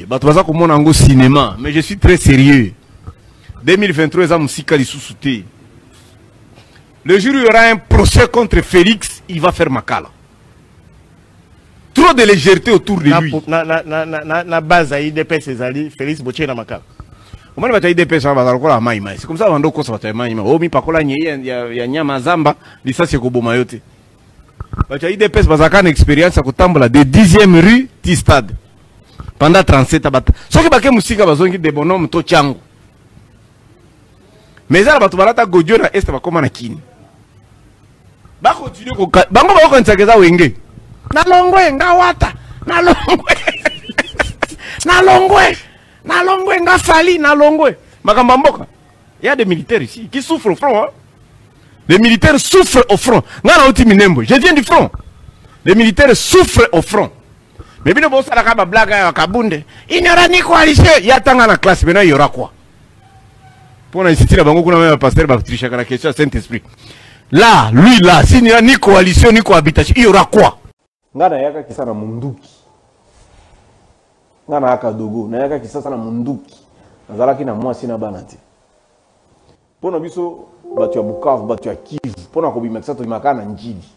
Batoza komona ngo cinéma, mais je suis très sérieux. 2023 ça musika li sous-souté. Le jour où il y aura un procès contre Félix, il va faire Makala. Trop de légèreté autour de lui. Na base à IDP Césali, Félix Botier na Makala. C'est comme ça qu'on doit faire maïma. Oh, mi pakola nye ya nyama zamba, lisasi koboma yote. Bacha IDP bazaka na expérience à kotambola de 10e rue Tistade. Pendant 37 abata. Soki bake musika bazongi de bonhomme to chango. Mais ça batu balata godio na est bakoma na kini. Ba continue ko bango ba ko ntsakeza wenge. Na longwe ngawata, na longwe. Na longwe. Na longwe nga fali na longwe. Makamba mboka. Il y a des militaires ici qui souffrent au front. Hein? Les militaires souffrent au front. Ngana oti minembo. Je viens du front. Les militaires souffrent au front. Mais bien bon ça la kaba blague ya kabunde. Il n'y aura ni coalition. Il y a tanga na classe maintenant il y aura quoi? Pour insister la bango kuna même pasteur ba tricher la question Saint-Esprit. Là, lui là, s'il n'y a ni coalition ni cohabitation, il y aura quoi? Ngana yaka kisana munduki. Ngana yaka dogo, na yaka kisasa na munduki. Nazalaki na mwasi na banati. Pona biso batu ya Bukavu, batu ya Kivu, pona kobimekisa to imaka na njidi.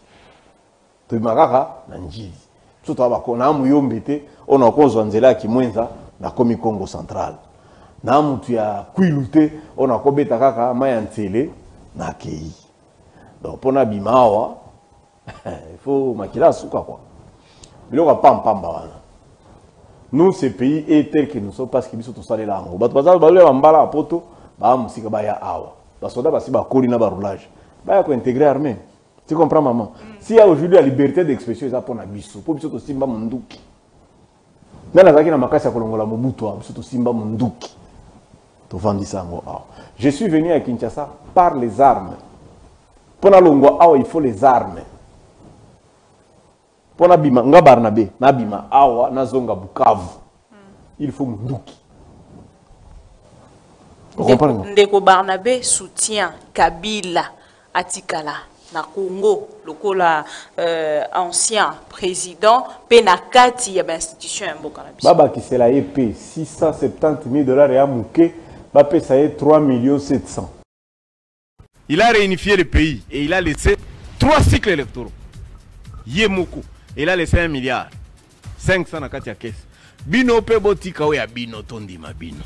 To imaka na njidi. Soto abako na muyombe te, ona kozwa nzela ya Kimwenza na komi Congo Central. Na mutu ya Kwilu te, ona kobeta kaka maya ntsele na kei. Donc pona bimawa, il faut makila suka quoi. Biloko pamba wana. Nous, ce pays est tel que nous sommes parce que nous sommes tous allés là. Nous sommes à poto, nous sommes awa. Les soldats sont à roulage. Ils sont intégrés l'armée. Tu comprends, maman? S'il y a aujourd'hui la liberté d'expression, ils ont pour Nabiso. Pour Biso Simba Munduki. Dans la zaki na makasi ya kolongola Mobutu, Biso Simba Munduki. Tu vendis ça. Je suis venu à Kinshasa par les armes. Pour la longo awa, il faut les armes. Pour Nabima, nga Barnabé, Nabima, Awa, Nazonga, Bukavu. Il faut Munduki. Ndeko Barnabé soutient Kabila Atikala na Congo, le ancien président, Penakati, il y a une institution à Mboka. Baba qui c'est la EP, $670 000 et à Mouké, Baba ça est 3 700 000. Il a réunifié le pays et il a laissé 3 cycles électoraux. Yemoko. Il a laissé 1 milliard. 500 na kati ya caisse. Bino pe botika o ya bino tondi mabino.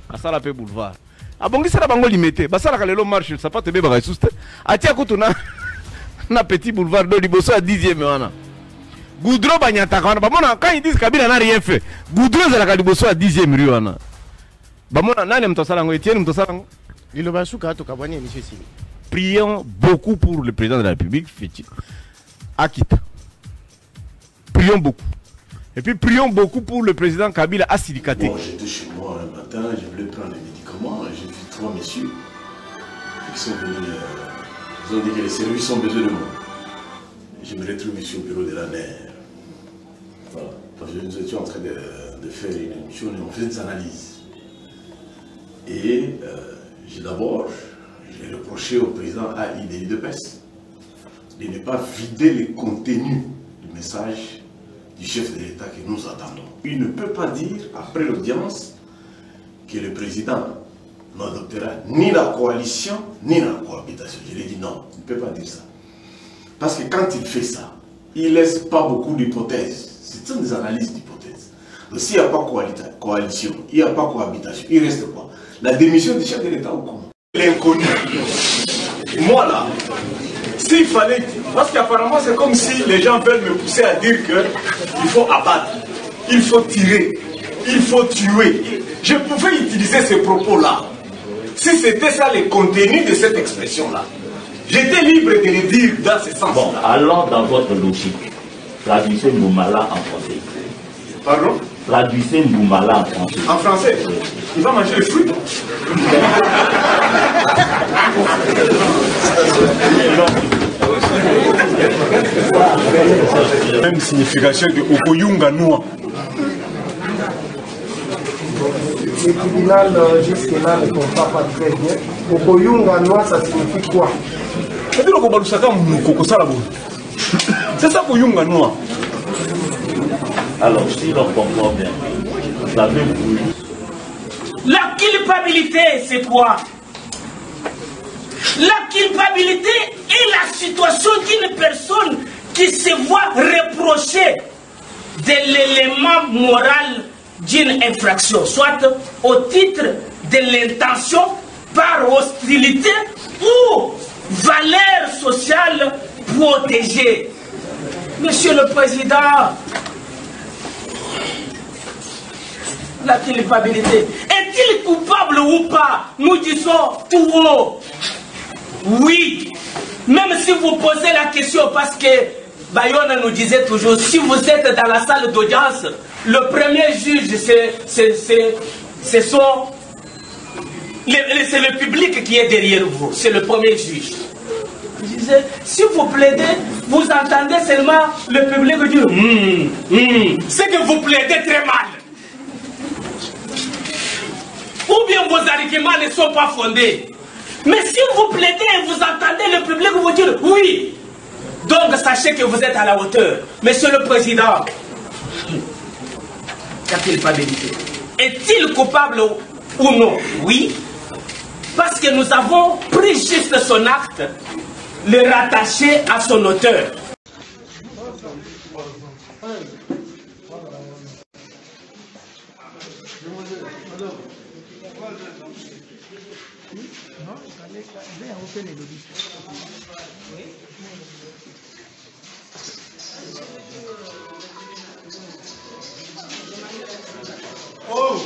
Asala pe boulevard. Abongisa na bango limité. Basala ka lelo marche, ça pas te be ba isuste. Atia kutuna na petit boulevard do liboso à 10e wana. Goudron banyata kana. Bamona quand ils disent Kabila n'a rien fait. Goudron za la liboso à 10e rue wana. Bamona nani mtosala ngo Etienne mtosala ngo. Lilo basuka to kabanye monsieur Sili. Prions beaucoup pour le président de la République Feti Akita. Prions beaucoup. Et puis prions beaucoup pour le président Kabila Asidikate. Bon, j'étais chez moi un matin, je voulais prendre les médicaments, j'ai vu 3 messieurs qui sont venus, ils ont dit que les services ont besoin de moi. Je me retrouve ici au bureau de la NER. Voilà. Parce que nous étions en train de faire une émission et on faisait des analyses. Et d'abord, j'ai reproché au président AI de PES de ne pas vider le contenu du message du chef de l'État que nous attendons. Il ne peut pas dire, après l'audience, que le président n'adoptera ni la coalition, ni la cohabitation. Je lui ai dit non, il ne peut pas dire ça. Parce que quand il fait ça, il ne laisse pas beaucoup d'hypothèses. Ce sont des analyses d'hypothèses. Donc s'il n'y a pas coalition, il n'y a pas cohabitation, il reste quoi? La démission du chef de l'État ou comment? L'inconnu. Moi là, s'il fallait, parce qu'apparemment c'est comme si les gens veulent me pousser à dire qu'il faut abattre, il faut tirer, il faut tuer. Je pouvais utiliser ces propos-là. Si c'était ça le contenu de cette expression-là, j'étais libre de le dire dans ce sens-là. Bon, allons dans votre logique. Traduisez Mboumala en français. Pardon? Traduisez Mboumala en français. En français? Il va manger les fruits. Même signification de Okoyunga Noa. Le tribunal jusque-là ne comprend pas très bien. Okoyunga Noa, ça signifie quoi? C'est ça Okoyunga Noa. Alors, si l'on comprend bien, Ça fait bruit. La culpabilité, c'est quoi? La culpabilité est la situation d'une personne qui se voit reprocher de l'élément moral d'une infraction, soit au titre de l'intention, par hostilité ou valeur sociale protégée. Monsieur le Président, la culpabilité, est-il coupable ou pas? Nous disons tout haut. Oui, même si vous posez la question, parce que Bayona nous disait toujours, si vous êtes dans la salle d'audience, le premier juge, c'est le public qui est derrière vous, c'est le premier juge. Je disais, si vous plaidez, vous entendez seulement le public dire c'est que vous plaidez très mal. Ou bien vos arguments ne sont pas fondés. Mais si vous plaidez et vous entendez le public vous dire oui, donc sachez que vous êtes à la hauteur. Monsieur le Président, la culpabilité. Est-il coupable ou non? Oui, parce que nous avons pris juste son acte, le rattacher à son auteur. Oh,